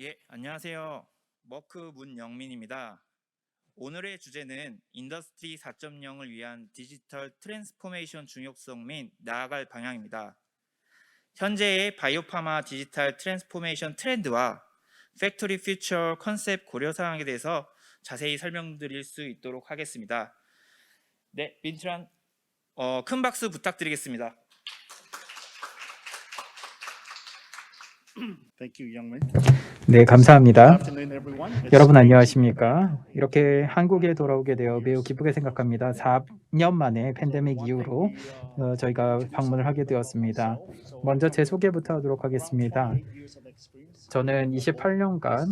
예, 안녕하세요. 머크 문영민입니다. 오늘의 주제는 인더스트리 4.0을 위한 디지털 트랜스포메이션 중요성 및 나아갈 방향입니다. 현재의 바이오파마 디지털 트랜스포메이션 트렌드와 팩토리 퓨처 컨셉 고려 사항에 대해서 자세히 설명드릴 수 있도록 하겠습니다. 네, 민트란 큰 박수 부탁드리겠습니다. Thank you, Youngmin. 네, 감사합니다. Good afternoon, everyone. It's 여러분 great 안녕하십니까? 이렇게 한국에 돌아오게 되어 매우 기쁘게 생각합니다. 4년 만에 팬데믹 이후로 저희가 방문을 하게 되었습니다. 먼저 제 소개부터 하도록 하겠습니다. 저는 28년간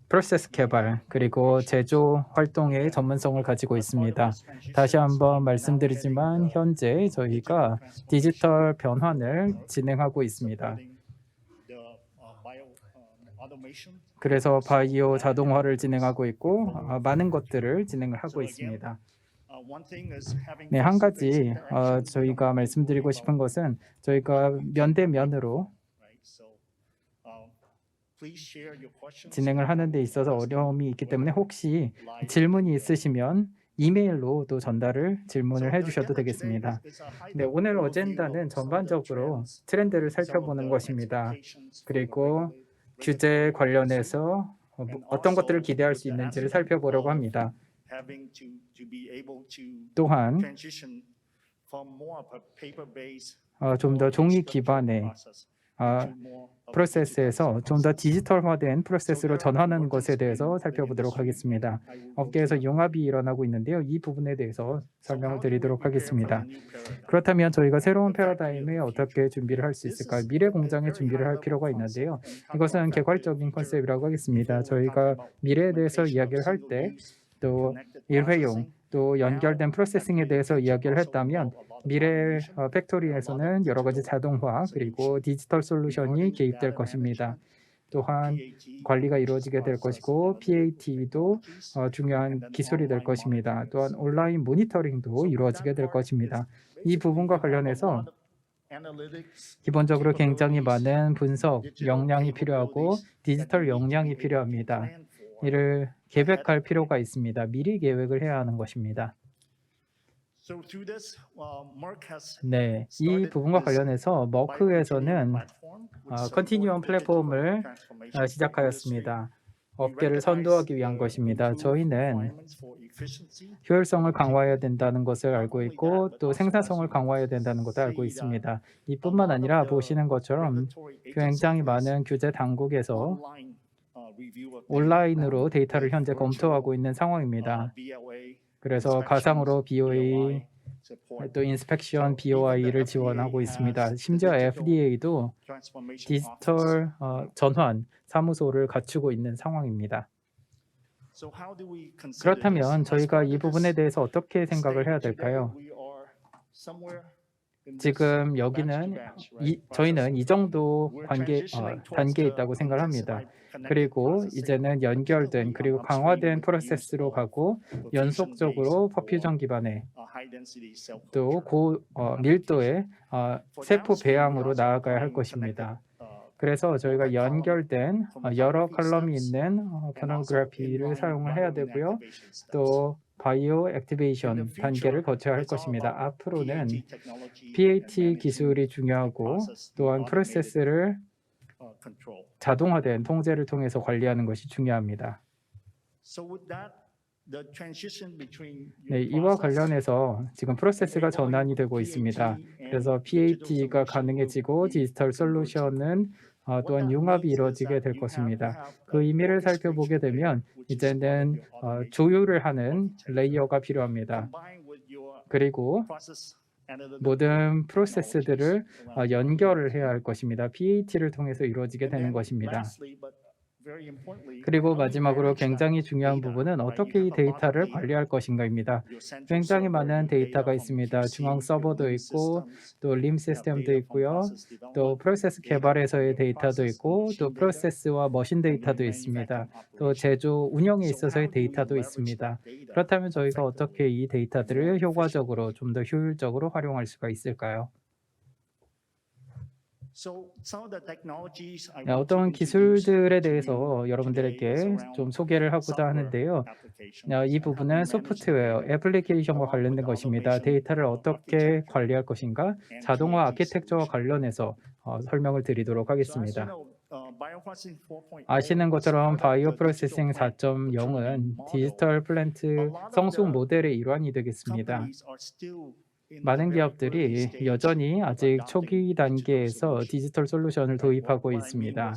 프로세스 개발 그리고 제조 활동의 전문성을 가지고 있습니다. 다시 한번 말씀드리지만 현재 저희가 디지털 변환을 진행하고 있습니다. 그래서 바이오 자동화를 진행하고 있고 많은 것들을 진행을 하고 있습니다. 네, 한 가지 저희가 말씀드리고 싶은 것은 저희가 면대면으로 진행을 하는 데 있어서 어려움이 있기 때문에 혹시 질문이 있으시면 이메일로 또 질문을 해주셔도 되겠습니다. 네, 오늘 어젠다는 전반적으로 트렌드를 살펴보는 것입니다. 그리고 규제 관련해서 어떤 것들을 기대할 수 있는지를 살펴보려고 합니다. 또한 좀 더 종이 기반의 프로세스에서 좀 더 디지털화된 프로세스로 전환하는 것에 대해서 살펴보도록 하겠습니다. 업계에서 융합이 일어나고 있는데요. 이 부분에 대해서 설명을 드리도록 하겠습니다. 그렇다면 저희가 새로운 패러다임에 어떻게 준비를 할 수 있을까요? 미래 공장에 준비를 할 필요가 있는데요. 이것은 개괄적인 컨셉이라고 하겠습니다. 저희가 미래에 대해서 이야기를 할 때 또 일회용, 또 연결된 프로세싱에 대해서 이야기를 했다면 미래 팩토리에서는 여러 가지 자동화 그리고 디지털 솔루션이 개입될 것입니다. 또한 관리가 이루어지게 될 것이고 PAT도 중요한 기술이 될 것입니다. 또한 온라인 모니터링도 이루어지게 될 것입니다. 이 부분과 관련해서 기본적으로 굉장히 많은 분석 역량이 필요하고 디지털 역량이 필요합니다. 이를 계획할 필요가 있습니다. 미리 계획을 해야 하는 것입니다. 네, 이 부분과 관련해서 머크에서는 컨티뉴엄 플랫폼을 시작하였습니다. 업계를 선도하기 위한 것입니다. 저희는 효율성을 강화해야 된다는 것을 알고 있고 또 생산성을 강화해야 된다는 것도 알고 있습니다. 이뿐만 아니라 보시는 것처럼 굉장히 많은 규제 당국에서 온라인으로 데이터를 현재 검토하고 있는 상황입니다. 그래서 가상으로 BOE, 또 인스펙션 BOI를 지원하고 있습니다. 심지어 FDA도 디지털 전환 사무소를 갖추고 있는 상황입니다. 그렇다면 저희가 이 부분에 대해서 어떻게 생각을 해야 될까요? 지금 여기는 저희는 이 정도 단계에 있다고 생각을 합니다. 그리고 이제는 연결된 그리고 강화된 프로세스로 가고 연속적으로 퍼퓨전 기반의 또 밀도의 세포 배양으로 나아가야 할 것입니다. 그래서 저희가 연결된 여러 컬럼이 있는 포노그래피를 사용을 해야 되고요. 또 바이오 액티베이션 단계를 거쳐야 할 것입니다. 앞으로는 PAT 기술이 중요하고 또한 프로세스를 자동화된 통제를 통해서 관리하는 것이 중요합니다. 네, 이와 관련해서 지금 프로세스가 전환이 되고 있습니다. 그래서 PAT가 가능해지고 디지털 솔루션은 또한 융합이 이루어지게 될 것입니다. 그 의미를 살펴보게 되면 이제는 조율을 하는 레이어가 필요합니다. 그리고 모든 프로세스들을 연결을 해야 할 것입니다. PAT를 통해서 이루어지게 되는 것입니다. 그리고 마지막으로 굉장히 중요한 부분은 어떻게 이 데이터를 관리할 것인가입니다. 굉장히 많은 데이터가 있습니다. 중앙 서버도 있고 또 림 시스템도 있고요. 또 프로세스 개발에서의 데이터도 있고 또 프로세스와 머신 데이터도 있습니다. 또 제조 운영에 있어서의 데이터도 있습니다. 그렇다면 저희가 어떻게 이 데이터들을 효과적으로 좀 더 효율적으로 활용할 수가 있을까요? 어떤 기술들에 대해서 여러분들에게 좀 소개를 하고자 하는데요. 이 부분은 소프트웨어, 애플리케이션과 관련된 것입니다. 데이터를 어떻게 관리할 것인가, 자동화 아키텍처와 관련해서 설명을 드리도록 하겠습니다. 아시는 것처럼 바이오 프로세싱 4.0은 디지털 플랜트 성숙 모델의 일환이 되겠습니다. 많은 기업들이 여전히 아직 초기 단계에서 디지털 솔루션을 도입하고 있습니다.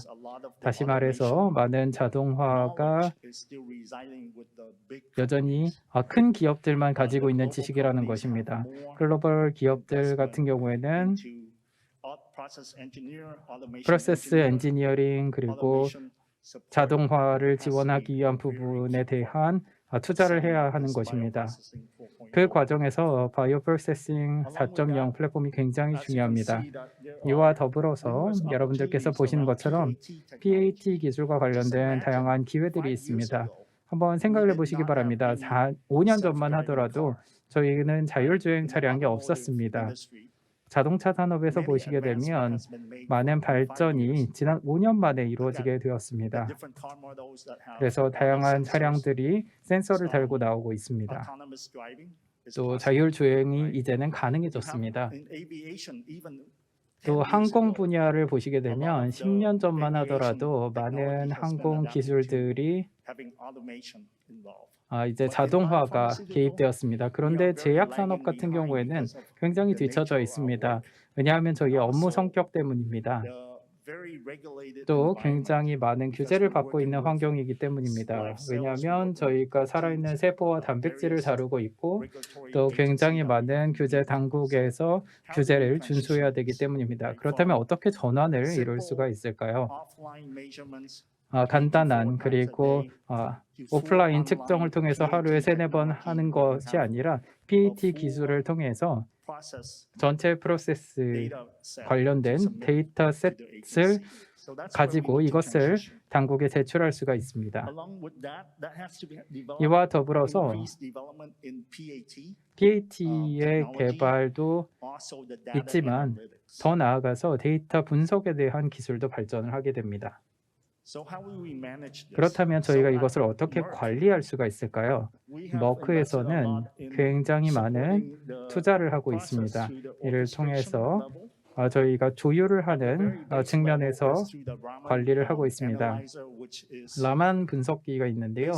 다시 말해서 많은 자동화가 여전히 큰 기업들만 가지고 있는 지식이라는 것입니다. 글로벌 기업들 같은 경우에는 프로세스 엔지니어링 그리고 자동화를 지원하기 위한 부분에 대한 투자를 해야 하는 것입니다. 그 과정에서 바이오 프로세싱 4.0 플랫폼이 굉장히 중요합니다. 이와 더불어서 여러분들께서 보시는 것처럼 PAT 기술과 관련된 다양한 기회들이 있습니다. 한번 생각을 해보시기 바랍니다. 5년 전만 하더라도 저희는 자율주행 차량이 없었습니다. 자동차 산업에서 보시게 되면 많은 발전이 지난 5년 만에 이루어지게 되었습니다. 그래서 다양한 차량들이 센서를 달고 나오고 있습니다. 또 자율주행이 이제는 가능해졌습니다. 또 항공 분야를 보시게 되면 10년 전만 하더라도 많은 항공 기술들이 이제 자동화가 개입되었습니다. 그런데 제약 산업 같은 경우에는 굉장히 뒤처져 있습니다. 왜냐하면 저희 업무 성격 때문입니다. 또 굉장히 많은 규제를 받고 있는 환경이기 때문입니다. 왜냐하면 저희가 살아있는 세포와 단백질을 다루고 있고 또 굉장히 많은 규제 당국에서 규제를 준수해야 되기 때문입니다. 그렇다면 어떻게 전환을 이룰 수가 있을까요? 간단한 그리고 오프라인 측정을 통해서 하루에 3-4번 하는 것이 아니라 PAT 기술을 통해서 전체 프로세스 관련된 데이터셋을 가지고 이것을 당국에 제출할 수가 있습니다. 이와 더불어서 PAT의 개발도 있지만 더 나아가서 데이터 분석에 대한 기술도 발전을 하게 됩니다. 그렇다면 저희가 이것을 어떻게 관리할 수가 있을까요? 머크에서는 굉장히 많은 투자를 하고 있습니다. 이를 통해서 저희가 조율을 하는 측면에서 관리를 하고 있습니다. 라만 분석기가 있는데요.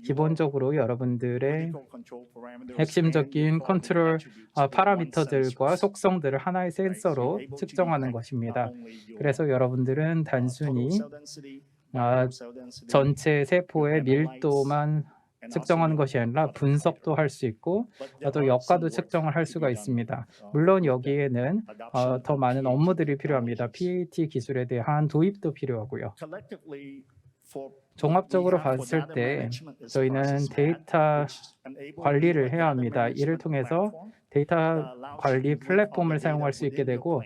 기본적으로 여러분들의 핵심적인 컨트롤 파라미터들과 속성들을 하나의 센서로 측정하는 것입니다. 그래서 여러분들은 단순히 전체 세포의 밀도만 측정하는 것이 아니라 분석도 할 수 있고 또 역과도 측정을 할 수가 있습니다. 물론 여기에는 더 많은 업무들이 필요합니다. PAT 기술에 대한 도입도 필요하고요. 종합적으로 봤을 때 저희는 데이터 관리를 해야 합니다. 이를 통해서 데이터 관리 플랫폼을 사용할 수 있게 되고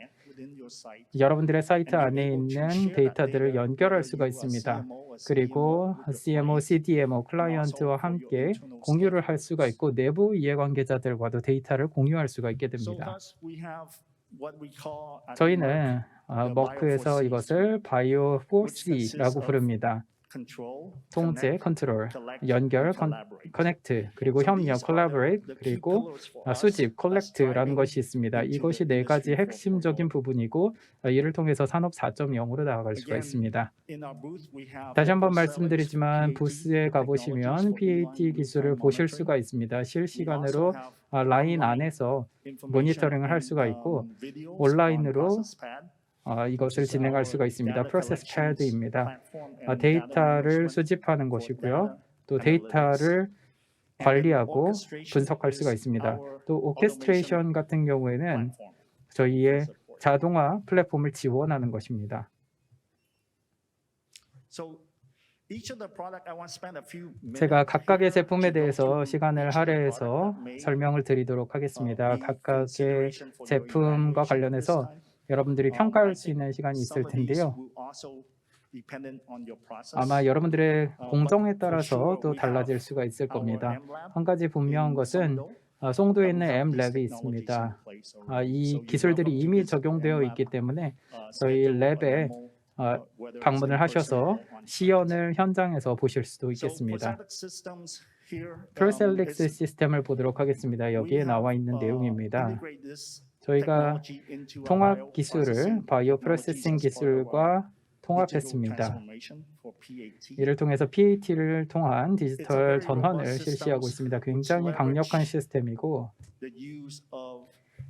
여러분들의 사이트 안에 있는 데이터들을 연결할 수가 있습니다. 그리고 CMO, CDMO, 클라이언트와 함께 공유를 할 수가 있고 내부 이해관계자들과도 데이터를 공유할 수가 있게 됩니다. 저희는 머크에서 이것을 바이오 4C라고 부릅니다. 통제, 컨트롤, 연결, 커넥트, 그리고 협력, collaborate, 그리고 수집, collect라는 것이 있습니다. 이것이 4가지 핵심적인 부분이고 이를 통해서 산업 4.0으로 나아갈 수가 있습니다. 다시 한번 말씀드리지만 부스에 가보시면 PAT 기술을 보실 수가 있습니다. 실시간으로 라인 안에서 모니터링을 할 수가 있고 온라인으로 이것을 진행할 수가 있습니다. 프로세스 패드입니다. 데이터를 수집하는 것이고요. 또 데이터를 관리하고 분석할 수가 있습니다. 또 오케스트레이션 같은 경우에는 저희의 자동화 플랫폼을 지원하는 것입니다. 제가 각각의 제품에 대해서 시간을 할애해서 설명을 드리도록 하겠습니다. 각각의 제품과 관련해서 여러분들이 평가할 수 있는 시간이 있을 텐데요. 아마 여러분들의 공정에 따라서 또 달라질 수가 있을 겁니다. 한 가지 분명한 것은 송도에 있는 M랩이 있습니다. 이 기술들이 이미 적용되어 있기 때문에 저희 랩에 방문을 하셔서 시연을 현장에서 보실 수도 있겠습니다. 프로셀릭스 시스템을 보도록 하겠습니다. 여기에 나와 있는 내용입니다. 저희가 통합 기술을 바이오 프로세싱 기술과 통합했습니다. 이를 통해서 PAT를 통한 디지털 전환을 실시하고 있습니다. 굉장히 강력한 시스템이고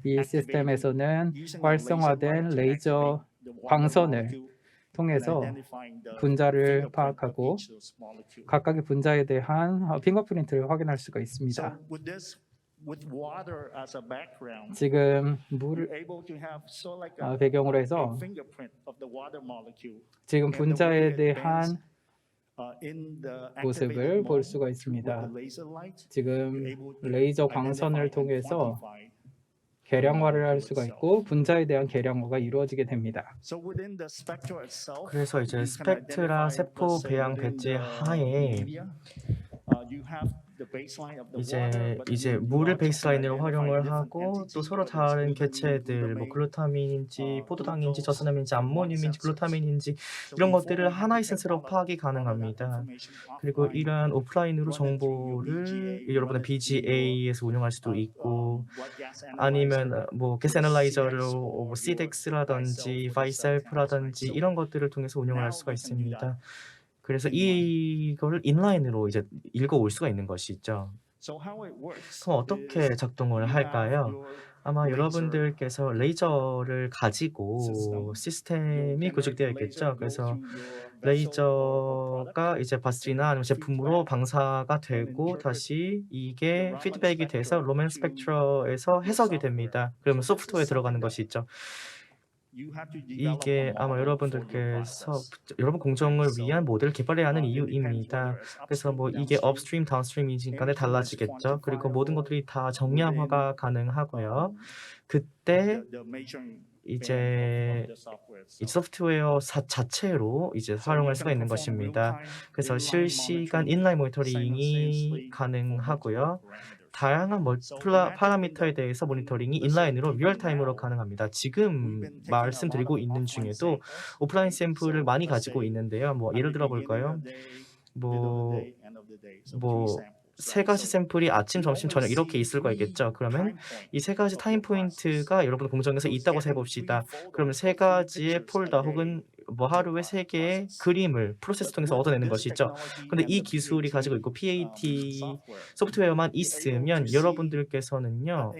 이 시스템에서는 활성화된 레이저 광선을 통해서 분자를 파악하고 각각의 분자에 대한 핑거프린트를 확인할 수가 있습니다. 지금 물을 배경으로 해서 지금 분자에 대한 모습을 볼 수가 있습니다. 지금 레이저 광선을 통해서 계량화를 할 수가 있고 분자에 대한 계량화가 이루어지게 됩니다. 그래서 이제 스펙트라 세포 배양 배지 하에 이제 물을 베이스라인으로 활용을 하고 또 서로 다른 개체들 뭐 글루타민인지 포도당인지 저산염인지 암모늄인지 글루타민인지 이런 것들을 하나의 센서로 파악이 가능합니다. 그리고 이러한 오프라인으로 정보를 여러분의 BGA에서 운영할 수도 있고 아니면 뭐 가스 애널라이저로 뭐 CDEX라든지 바이셀프라든지 이런 것들을 통해서 운영을 할 수가 있습니다. 그래서 이거를 인라인으로 이제 읽어올 수가 있는 것이죠. 그럼 어떻게 작동을 할까요? 아마 여러분들께서 레이저를 가지고 시스템이 구축되어 있겠죠. 그래서 레이저가 이제 바스나 아니면 제품으로 방사가 되고 다시 이게 피드백이 돼서 로맨 스펙트러에서 해석이 됩니다. 그러면 소프트웨어에 들어가는 것이 있죠. 이게 아마 여러분들께서 여러분 공정을 위한 모델을 개발해야 하는 이유입니다. 그래서 뭐 이게 업스트림, 다운스트림인지 간에 달라지겠죠. 그리고 모든 것들이 다 정량화가 가능하고요. 그때 이제 이 소프트웨어 자체로 이제 활용할 수가 있는 것입니다. 그래서 실시간 인라인 모니터링이 가능하고요. 다양한 파라미터에 대해서 모니터링이 인라인으로 리얼타임으로 가능합니다. 지금 말씀드리고 있는 중에도 오프라인 샘플을 많이 가지고 있는데요. 뭐 예를 들어 볼까요? 뭐 3가지 샘플이 아침, 점심, 저녁 이렇게 있을 거겠죠. 그러면 이 3가지 타임 포인트가 여러분 공정에서 있다고 해 봅시다. 그러면 3가지의 폴더 혹은 뭐 하루에 3개의 그림을 프로세스 통해서 얻어내는 것이 있죠. 근데 이 기술이 가지고 있고 PAT 소프트웨어만 있으면 여러분들께서는요.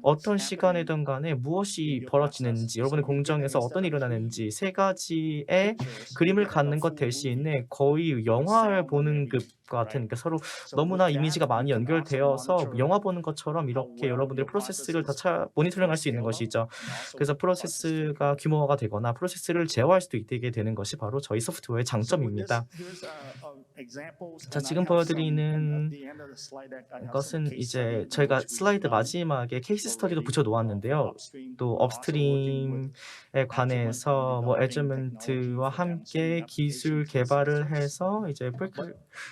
어떤 시간이든 간에 무엇이 벌어지는지 여러분의 공정에서 어떤 일이 일어나는지 3가지의 그림을 갖는 것 대신에 거의 영화를 보는 것 같은 그러니까 서로 너무나 이미지가 많이 연결되어서 영화 보는 것처럼 이렇게 여러분들의 프로세스를 다 모니터링할 수 있는 것이죠. 그래서 프로세스가 규모화가 되거나 프로세스를 제어할 수도 있게 되는 것이 바로 저희 소프트웨어의 장점입니다. 자, 지금 보여드리는 것은 이제 저희가 슬라이드 마지막에 케이스 스터디도 붙여 놓았는데요. 또 업스트림에 관해서 뭐 애저먼트와 함께 기술 개발을 해서 이제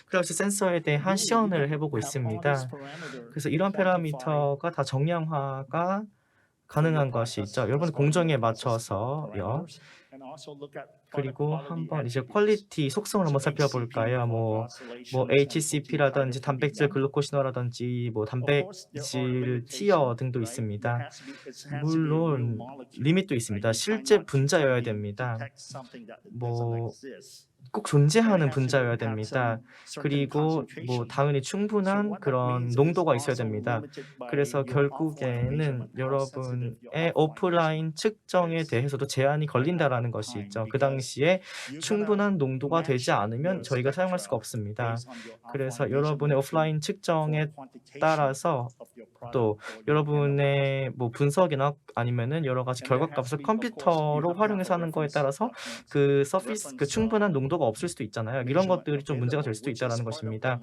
클래스 센서에 대한 시연을 해보고 있습니다. 그래서 이런 파라미터가 다 정량화가 가능한 것이 있죠. 여러분 공정에 맞춰서요. 그리고 한번 이제 퀄리티 속성을 한번 살펴볼까요? 뭐 HCP라든지 단백질 글루코시노라든지 뭐 단백질 티어 등도 있습니다. 물론 리밋도 있습니다. 실제 분자여야 됩니다. 뭐 꼭 존재하는 분자여야 됩니다. 그리고 뭐 당연히 충분한 그런 농도가 있어야 됩니다. 그래서 결국에는 여러분의 오프라인 측정에 대해서도 제한이 걸린다라는 것이 있죠. 그 당시에 충분한 농도가 되지 않으면 저희가 사용할 수가 없습니다. 그래서 여러분의 오프라인 측정에 따라서 또 여러분의 뭐 분석이나 아니면은 여러 가지 결과값을 컴퓨터로 활용해서 하는 거에 따라서 그 충분한 농도가 없을 수도 있잖아요. 이런 것들이 좀 문제가 될 수도 있다라는 것입니다.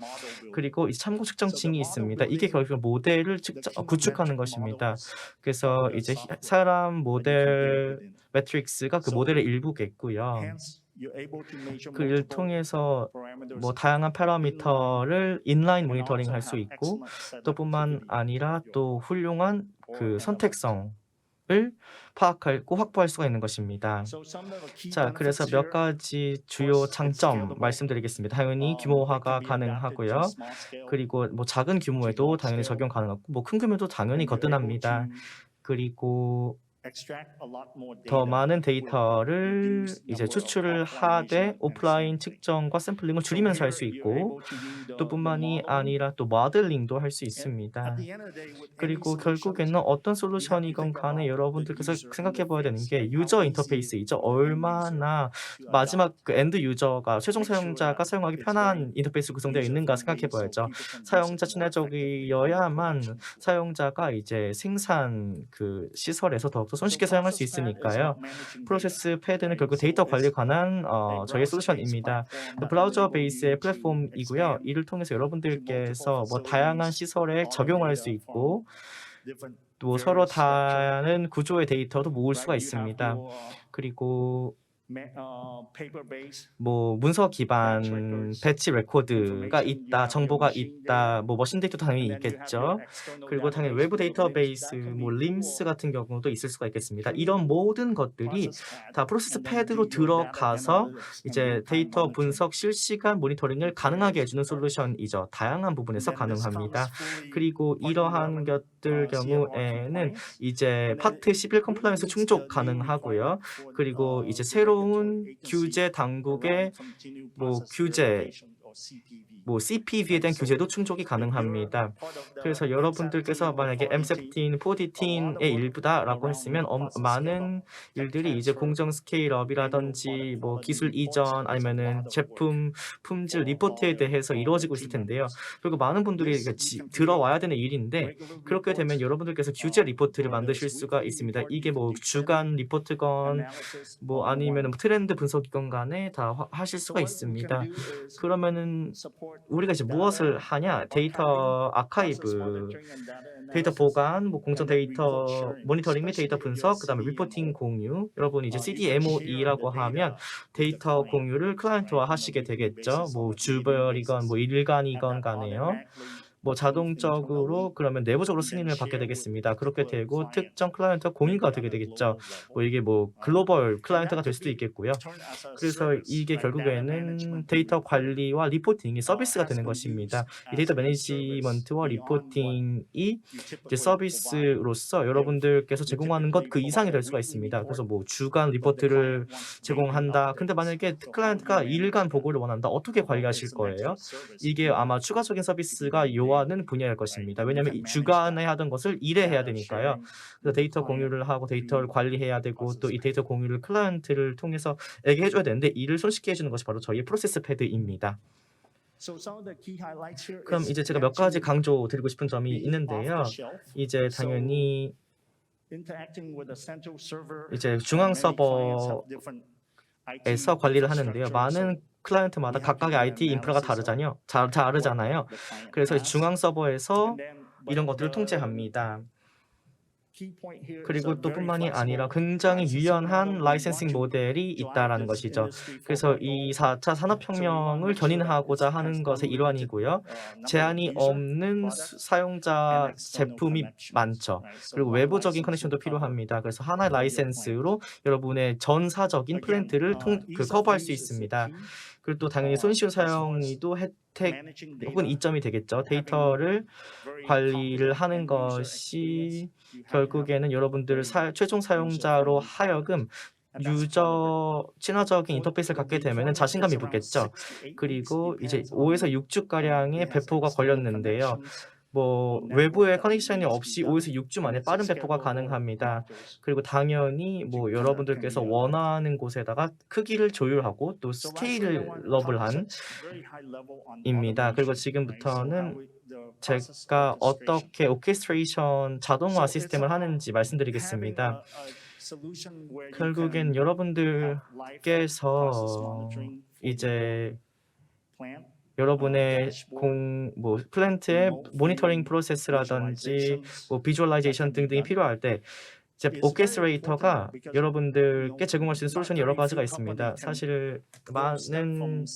그리고 이 참고 측정칭이 있습니다. 이게 결국 모델을 구축하는 것입니다. 그래서 이제 사람 모델 매트릭스가 그 모델의 일부겠고요. 그 일 통해서 뭐 다양한 파라미터를 인라인 모니터링 할 수 있고 또 뿐만 아니라 또 훌륭한 그 선택성을 파악하고 확보할 수가 있는 것입니다. 자, 그래서 몇 가지 주요 장점 말씀드리겠습니다. 당연히 규모화가 가능하고요. 그리고 뭐 작은 규모에도 당연히 적용 가능하고 뭐 큰 규모도 당연히 거뜬합니다. 그리고 더 많은 데이터를 이제 추출을 하되 오프라인 측정과 샘플링을 줄이면서 할 수 있고 또 뿐만이 아니라 또 모델링도 할 수 있습니다. 그리고 결국에는 어떤 솔루션이건 간에 여러분들께서 생각해 봐야 되는 게 유저 인터페이스이죠. 얼마나 마지막 그 엔드 유저가 최종 사용자가 사용하기 편한 인터페이스 구성되어 있는가 생각해 봐야죠. 사용자 친화적이어야만 사용자가 이제 생산 그 시설에서 더욱더 손쉽게 사용할 수 있으니까요. 프로세스 패드는 결국 데이터 관리에 관한 저희의 솔루션입니다. 브라우저 베이스의 플랫폼이고요. 이를 통해서 여러분들께서 뭐 다양한 시설에 적용할 수 있고 또 서로 다른 구조의 데이터도 모을 수가 있습니다. 그리고 뭐 문서 기반 배치 레코드가 있다, 정보가 있다, 뭐 머신 데이터도 당연히 있겠죠. 그리고 당연히 외부 데이터베이스, 뭐 림스 같은 경우도 있을 수가 있겠습니다. 이런 모든 것들이 다 프로세스 패드로 들어가서 이제 데이터 분석 실시간 모니터링을 가능하게 해주는 솔루션이죠. 다양한 부분에서 가능합니다. 그리고 이러한 것들 경우에는 이제 파트 11 컴플라이언스 충족 가능하고요. 그리고 이제 새로운 규제 당국의 뭐 규제 뭐 CPV에 대한 규제도 충족이 가능합니다. 그래서 여러분들께서 만약에 M17, 4D10의 일부다라고 했으면 많은 일들이 이제 공정 스케일업이라든지 뭐 기술 이전 아니면은 제품 품질 리포트에 대해서 이루어지고 있을 텐데요. 그리고 많은 분들이 들어와야 되는 일인데 그렇게 되면 여러분들께서 규제 리포트를 만드실 수가 있습니다. 이게 뭐 주간 리포트건 뭐 아니면 뭐 트렌드 분석이건 간에 다 하실 수가 있습니다. 그러면은 우리가 이제 무엇을 하냐? 데이터 아카이브, 데이터 보관, 뭐 공정 데이터 모니터링 및 데이터 분석, 그다음에 리포팅 공유. 여러분 이제 CDMOE라고 하면 데이터 공유를 클라이언트와 하시게 되겠죠. 뭐 주별이건 뭐 일간이건 간에요. 뭐 자동적으로 그러면 내부적으로 승인을 받게 되겠습니다. 그렇게 되고 특정 클라이언트와 공유가 되게 되겠죠. 뭐 이게 뭐 글로벌 클라이언트가 될 수도 있겠고요. 그래서 이게 결국에는 데이터 관리와 리포팅이 서비스가 되는 것입니다. 이 데이터 매니지먼트와 리포팅이 이제 서비스로서 여러분들께서 제공하는 것 그 이상이 될 수가 있습니다. 그래서 뭐 주간 리포트를 제공한다. 근데 만약에 클라이언트가 일간 보고를 원한다. 어떻게 관리하실 거예요? 이게 아마 추가적인 서비스가 요하는 분야일 것입니다. 왜냐하면 이 주간에 하던 것을 일에 해야 되니까요. 그래서 데이터 공유를 하고 데이터를 관리해야 되고 또 이 데이터 공유를 클라이언트를 통해서 에게 해줘야 되는데 이를 손쉽게 해주는 것이 바로 저희의 프로세스 패드입니다. 그럼 이제 제가 몇 가지 강조드리고 싶은 점이 있는데요. 이제 당연히 이제 중앙 서버에서 관리를 하는데요. 많은 클라이언트마다 각각의 IT 인프라가 다르잖아요. 그래서 중앙 서버에서 이런 것들을 통제합니다. 그리고 또 뿐만이 아니라 굉장히 유연한 라이센싱 모델이 있다라는 것이죠. 그래서 이 4차 산업혁명을 견인하고자 하는 것의 일환이고요. 제한이 없는 사용자 제품이 많죠. 그리고 외부적인 커넥션도 필요합니다. 그래서 하나의 라이센스로 여러분의 전사적인 플랜트를 커버할 수 있습니다. 그리고 또 당연히 손쉬운 사용이도 혜택 혹은 이점이 되겠죠. 데이터를 관리를 하는 것이 결국에는 여러분들 최종 사용자로 하여금 유저 친화적인 인터페이스를 갖게 되면 자신감이 붙겠죠. 그리고 이제 5에서 6주 가량의 배포가 걸렸는데요. 뭐 외부의 커넥션이 없이 5에서 6주 만에 빠른 배포가 가능합니다. 그리고 당연히 뭐 여러분들께서 원하는 곳에다가 크기를 조율하고 또 스케일러블한 입니다. 그리고 지금부터는 제가 어떻게 오케스트레이션 자동화 시스템을 하는지 말씀드리겠습니다. 결국엔 여러분들께서 이제 여러분의 플랜트의 모니터링 프로세스라든지 뭐 비주얼라이제이션 등등이 필요할 때 이제 오케스트레이터가 여러분들께 제공할 수 있는 솔루션이 여러 가지가 있습니다. 사실 많은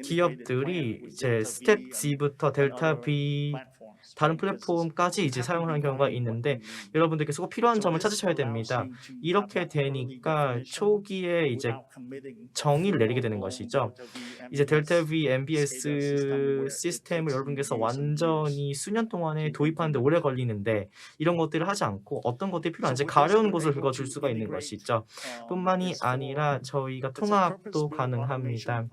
기업들이 이제 스텝 G부터 델타 V 다른 플랫폼까지 이제 사용하는 경우가 있는데 여러분들께서 꼭 필요한 점을 찾으셔야 됩니다. 이렇게 되니까 초기에 이제 정의를 내리게 되는 것이죠. 이제 델타 V MBS 시스템을 여러분께서 완전히 수년 동안에 도입하는데 오래 걸리는데 이런 것들을 하지 않고 어떤 것들이 필요한지 가려운 곳을 긁어줄 수가 있는 것이죠. 뿐만이 아니라 저희가 통합도 가능합니다.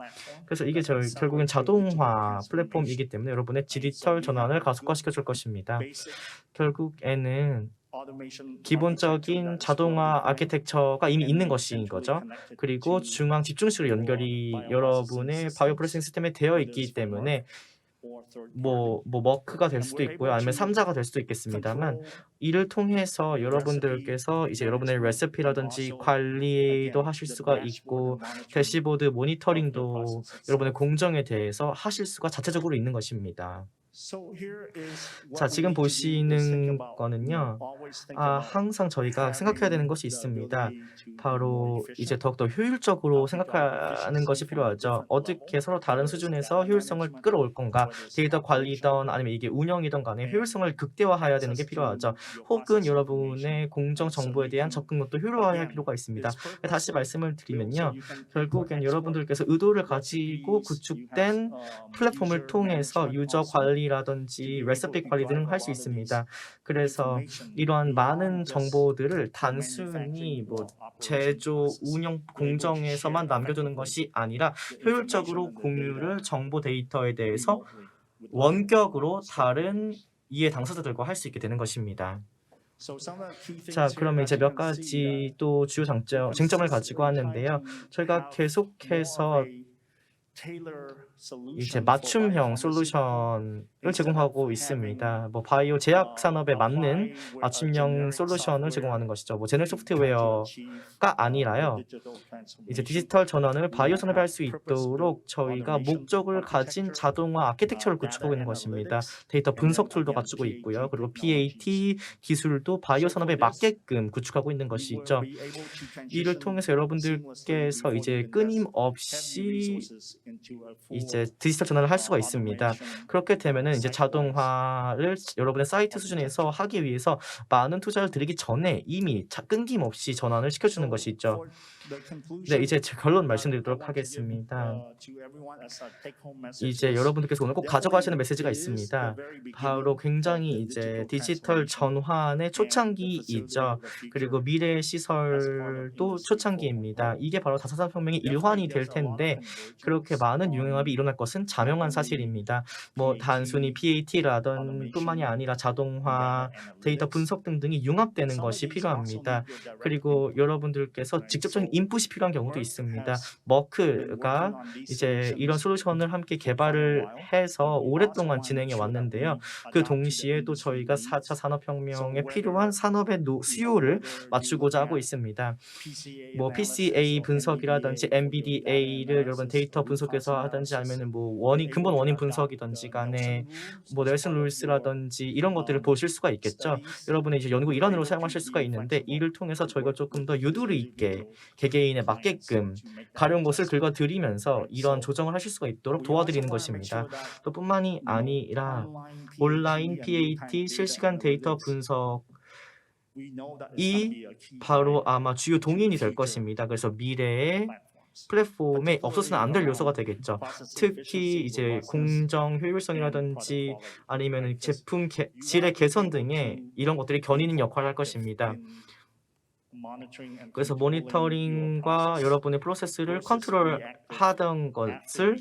그래서 이게 결국엔 자동화 플랫폼이기 때문에 여러분의 디지털 전환을 가속화시켜 줄 것입니다. 결국에는 기본적인 자동화 아키텍처가 이미 있는 것인 거죠. 그리고 중앙 집중식으로 연결이 여러분의 바이오 프로세싱 시스템에 되어 있기 때문에 머크가 될 수도 있고요. 아니면 3자가 될 수도 있겠습니다만 이를 통해서 여러분들께서 이제 여러분의 레시피라든지 관리도 하실 수가 있고 대시보드 모니터링도 여러분의 공정에 대해서 하실 수가 자체적으로 있는 것입니다. 자, 지금 보시는 거는요. 항상 저희가 생각해야 되는 것이 있습니다. 바로 이제 더욱더 효율적으로 생각하는 것이 필요하죠. 어떻게 서로 다른 수준에서 효율성을 끌어올 건가? 데이터 관리든 아니면 이게 운영이든 간에 효율성을 극대화해야 되는 게 필요하죠. 혹은 여러분의 공정 정보에 대한 접근력도 효율화할 필요가 있습니다. 다시 말씀을 드리면요. 결국엔 여러분들께서 의도를 가지고 구축된 플랫폼을 통해서 유저 관리라든지 레시피 관리 등을 할 수 있습니다. 그래서 이러한 많은 정보들을 단순히 제조, 운영 공정에서만 남겨두는 것이 아니라 효율적으로 공유를 정보 데이터에 대해서 원격으로 다른 이해 당사자들과 할 수 있게 되는 것입니다. 자, 그러면 이제 몇 가지 또 주요 쟁점을 가지고 왔는데요. 저희가 계속해서 이제 맞춤형 솔루션을 제공하고 있습니다. 바이오 제약 산업에 맞는 맞춤형 솔루션을 제공하는 것이죠. 제너럴 소프트웨어가 아니라요. 이제 디지털 전환을 바이오 산업에 할 수 있도록 저희가 목적을 가진 자동화 아키텍처를 구축하고 있는 것입니다. 데이터 분석 툴도 갖추고 있고요. 그리고 PAT 기술도 바이오 산업에 맞게끔 구축하고 있는 것이죠. 이를 통해서 여러분들께서 이제 끊임없이 이제 디지털 전환을 할 수가 있습니다. 그렇게 되면은 이제 자동화를 여러분의 사이트 수준에서 하기 위해서 많은 투자를 들이기 전에 이미 끊김없이 전환을 시켜주는 것이 있죠. 네, 이제 제 결론 말씀드리도록 하겠습니다. 이제 여러분들께서 오늘 꼭 가져가시는 메시지가 있습니다. 바로 굉장히 이제 디지털 전환의 초창기이죠. 그리고 미래의 시설도 초창기입니다. 이게 바로 4차 산업혁명의 일환이 될 텐데 그렇게 많은 융합이 일어날 것은 자명한 사실입니다. 단순히 PAT라던 뿐만이 아니라 자동화, 데이터 분석 등등이 융합되는 것이 필요합니다. 그리고 여러분들께서 직접적인 인풋이 필요한 경우도 있습니다. 머크가 이제 이런 솔루션을 함께 개발을 해서 오랫동안 진행해 왔는데요. 그 동시에 또 저희가 4차 산업혁명에 필요한 산업의 수요를 맞추고자 하고 있습니다. PCA 분석이라든지 MBDA를 여러분 데이터 분석에서 하든지 아니면은 근본 원인 분석이든지 간에 넬슨 루이스라든지 이런 것들을 보실 수가 있겠죠. 여러분의 이제 연구 일환으로 사용하실 수가 있는데 이를 통해서 저희가 조금 더 유도리 있게 개개인에 맞게끔 가려운 것을 긁어드리면서 이런 조정을 하실 수가 있도록 도와드리는 것입니다. 또 뿐만이 아니라 온라인 PAT 실시간 데이터 분석 이 바로 아마 주요 동인이 될 것입니다. 그래서 미래의 플랫폼에 없어서는 안 될 요소가 되겠죠. 특히 이제 공정 효율성이라든지 아니면 제품 질의 개선 등의 이런 것들이 견인하는 역할을 할 것입니다. 그래서 모니터링과 여러분의 프로세스를 컨트롤하던 것을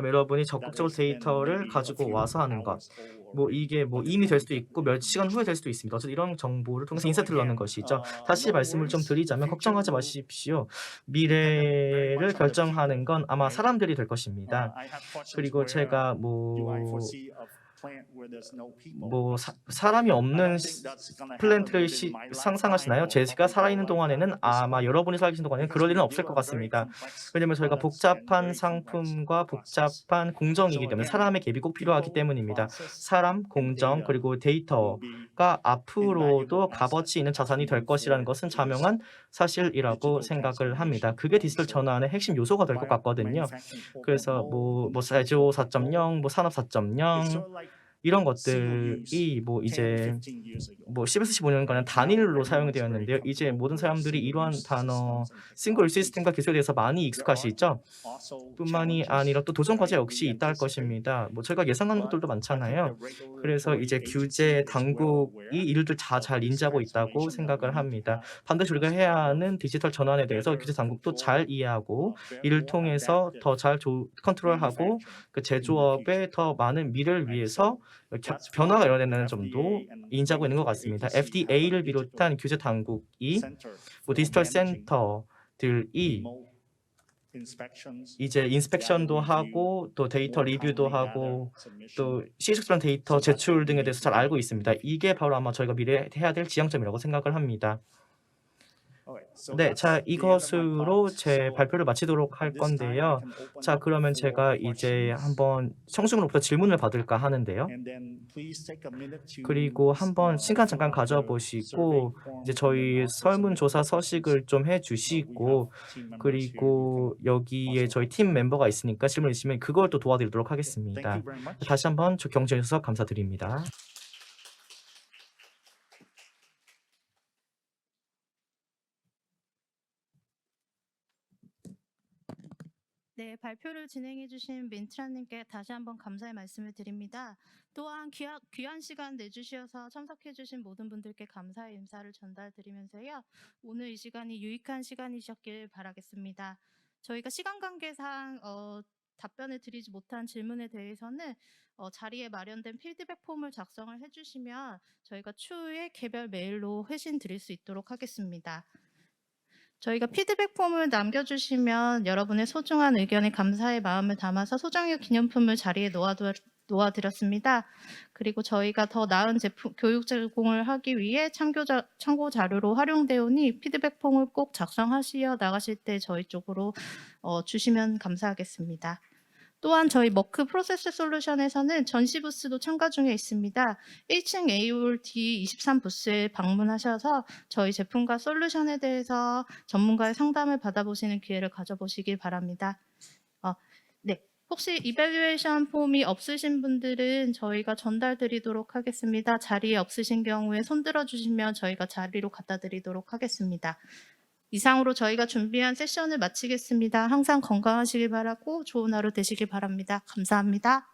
여러분이 적극적으로 데이터를 가지고 와서 하는 것. 이게 이미 될 수도 있고 몇 시간 후에 될 수도 있습니다. 어쨌든 이런 정보를 통해서 인사이트를 넣는 것이죠. 다시 말씀을 좀 드리자면 걱정하지 마십시오. 미래를 결정하는 건 아마 사람들이 될 것입니다. 그리고 제가 뭐 사람이 없는 플랜트를 상상하시나요? 제가 살아있는 동안에는 아마 여러분이 살아계신 동안에는 그럴 일은 없을 것 같습니다. 왜냐면 저희가 복잡한 상품과 복잡한 공정이기 때문에 사람의 갭이 꼭 필요하기 때문입니다. 사람, 공정, 그리고 데이터가 앞으로도 값어치 있는 자산이 될 것이라는 것은 자명한 사실이라고 생각을 합니다. 그게 디지털 전환의 핵심 요소가 될 것 같거든요. 그래서 뭐 제조 4.0, 뭐 산업 4.0 이런 것들이 뭐 이제 뭐 10에서 15년간은 단일로 사용이 되었는데요. 이제 모든 사람들이 이러한 단어 싱글 시스템과 기술에 대해서 많이 익숙하시죠? 뿐만이 아니라 또 도전 과제 역시 있다 할 것입니다. 뭐 저희가 예상하는 것들도 많잖아요. 그래서 이제 규제 당국이 이들을 다 잘 인지하고 있다고 생각을 합니다. 반드시 우리가 해야 하는 디지털 전환에 대해서 규제 당국도 잘 이해하고 이를 통해서 더 잘 컨트롤하고 그 제조업의 더 많은 미래를 위해서 변화가 일어나는 점도 인지하고 있는 것 같습니다. FDA를 비롯한 규제 당국이 뭐 디지털 센터들이 이제 인스펙션도 하고 또 데이터 리뷰도 하고 또 시식적인 데이터 제출 등에 대해서 잘 알고 있습니다. 이게 바로 아마 저희가 미래에 해야 될 지향점이라고 생각을 합니다. 네, 자 이것으로 제 발표를 마치도록 할 건데요. 자 그러면 제가 이제 한번 청중으로부터 질문을 받을까 하는데요. 그리고 한번 시간 잠깐 가져보시고 이제 저희 설문조사 서식을 좀 해주시고 그리고 여기에 저희 팀 멤버가 있으니까 질문 있으면 그걸 또 도와드리도록 하겠습니다. 다시 한번 경청해 주셔서 감사드립니다. 네, 발표를 진행해 주신 민트라님께 다시 한번 감사의 말씀을 드립니다. 또한 귀한 시간 내주셔서 참석해 주신 모든 분들께 감사의 인사를 전달드리면서요. 오늘 이 시간이 유익한 시간이셨길 바라겠습니다. 저희가 시간 관계상 답변을 드리지 못한 질문에 대해서는 자리에 마련된 피드백 폼을 작성을 해주시면 저희가 추후에 개별 메일로 회신 드릴 수 있도록 하겠습니다. 저희가 피드백 폼을 남겨주시면 여러분의 소중한 의견에 감사의 마음을 담아서 소정의 기념품을 자리에 놓아드렸습니다. 그리고 저희가 더 나은 교육 제공을 하기 위해 참고 자료로 활용되오니 피드백 폼을 꼭 작성하시어 나가실 때 저희 쪽으로 주시면 감사하겠습니다. 또한 저희 머크 프로세스 솔루션에서는 전시 부스도 참가 중에 있습니다. 1층 AOL D23 부스에 방문하셔서 저희 제품과 솔루션에 대해서 전문가의 상담을 받아보시는 기회를 가져보시길 바랍니다. 네, 혹시 이밸류에이션 폼이 없으신 분들은 저희가 전달드리도록 하겠습니다. 자리에 없으신 경우에 손들어 주시면 저희가 자리로 갖다 드리도록 하겠습니다. 이상으로 저희가 준비한 세션을 마치겠습니다. 항상 건강하시길 바라고 좋은 하루 되시길 바랍니다. 감사합니다.